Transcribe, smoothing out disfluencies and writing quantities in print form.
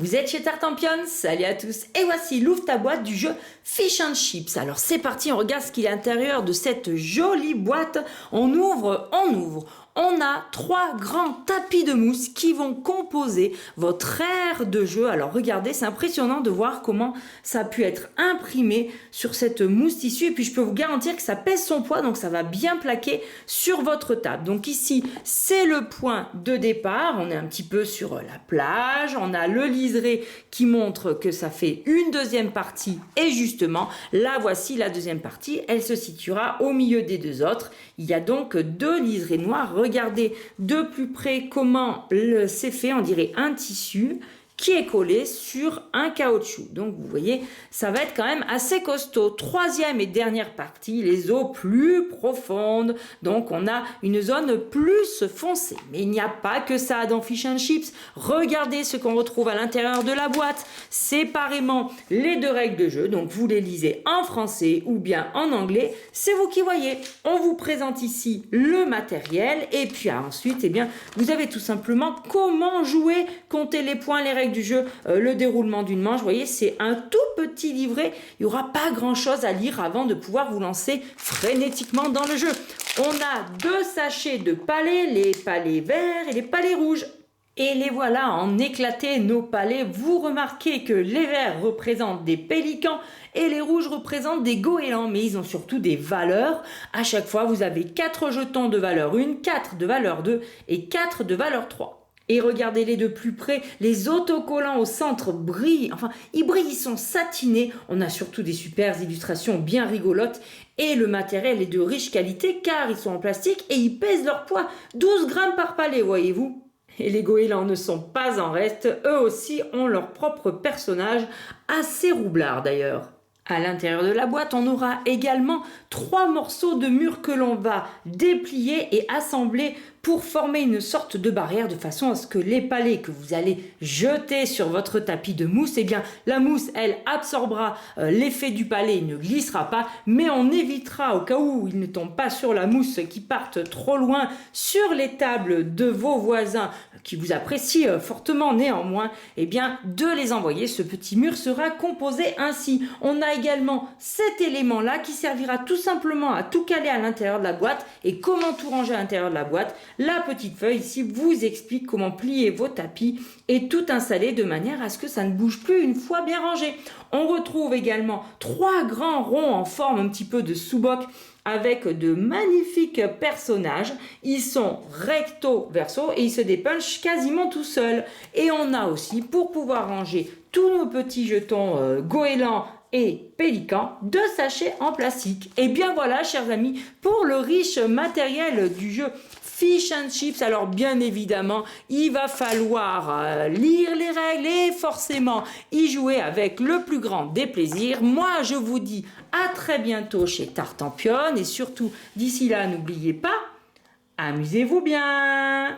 Vous êtes chez Tartampion, salut à tous, et voici l'ouvre ta boîte du jeu Fish and Chips. Alors c'est parti, on regarde ce qu'il y a à l'intérieur de cette jolie boîte. On ouvre. On a 3 grands tapis de mousse qui vont composer votre aire de jeu. Alors regardez, c'est impressionnant de voir comment ça a pu être imprimé sur cette mousse tissu. Et puis je peux vous garantir que ça pèse son poids, donc ça va bien plaquer sur votre table. Donc ici, c'est le point de départ. On est un petit peu sur la plage. On a le liseré qui montre que ça fait une deuxième partie. Et justement, là voici la deuxième partie. Elle se situera au milieu des deux autres. Il y a donc 2 liserés noirs. Regardez de plus près comment c'est fait, on dirait un tissu qui est collé sur un caoutchouc. Donc vous voyez, ça va être quand même assez costaud. Troisième et dernière partie, les eaux plus profondes. Donc on a une zone plus foncée. Mais il n'y a pas que ça dans Fish and Chips. Regardez ce qu'on retrouve à l'intérieur de la boîte. Séparément les 2 règles de jeu. Donc vous les lisez en français ou bien en anglais. C'est vous qui voyez. On vous présente ici le matériel. Et puis ensuite, eh bien, vous avez tout simplement comment jouer, compter les points, les règles du jeu, le déroulement d'une manche. Vous voyez, c'est un tout petit livret. Il n'y aura pas grand chose à lire avant de pouvoir vous lancer frénétiquement dans le jeu. On a 2 sachets de palets, les palets verts et les palets rouges. Et les voilà en éclaté, nos palets. Vous remarquez que les verts représentent des pélicans et les rouges représentent des goélands. Mais ils ont surtout des valeurs. À chaque fois, vous avez 4 jetons de valeur 1, 4 de valeur 2 et 4 de valeur 3. Et regardez-les de plus près, les autocollants au centre brillent, ils sont satinés. On a surtout des super illustrations bien rigolotes. Et le matériel est de riche qualité car ils sont en plastique et ils pèsent leur poids, 12 grammes par palet, voyez-vous. Et les goélands ne sont pas en reste, eux aussi ont leur propre personnage, assez roublard d'ailleurs. À l'intérieur de la boîte, on aura également 3 morceaux de mur que l'on va déplier et assembler pour former une sorte de barrière de façon à ce que les palets que vous allez jeter sur votre tapis de mousse, eh bien la mousse, elle absorbera l'effet du palet, il ne glissera pas, mais on évitera au cas où il ne tombe pas sur la mousse qui parte trop loin sur les tables de vos voisins qui vous apprécient fortement néanmoins, eh bien de les envoyer. Ce petit mur sera composé ainsi. On a également cet élément-là qui servira tout simplement à tout caler à l'intérieur de la boîte. Et comment tout ranger à l'intérieur de la boîte? La petite feuille ici vous explique comment plier vos tapis et tout installer de manière à ce que ça ne bouge plus une fois bien rangé. On retrouve également 3 grands ronds en forme un petit peu de sous-boc avec de magnifiques personnages. Ils sont recto verso et ils se dépunchent quasiment tout seuls. Et on a aussi, pour pouvoir ranger tous nos petits jetons goélands et pélicans, 2 sachets en plastique. Et bien voilà, chers amis, pour le riche matériel du jeu Fish and Chips. Alors bien évidemment, il va falloir lire les règles et forcément y jouer avec le plus grand des plaisirs. Moi, je vous dis à très bientôt chez Tartampion et surtout, d'ici là, n'oubliez pas, amusez-vous bien!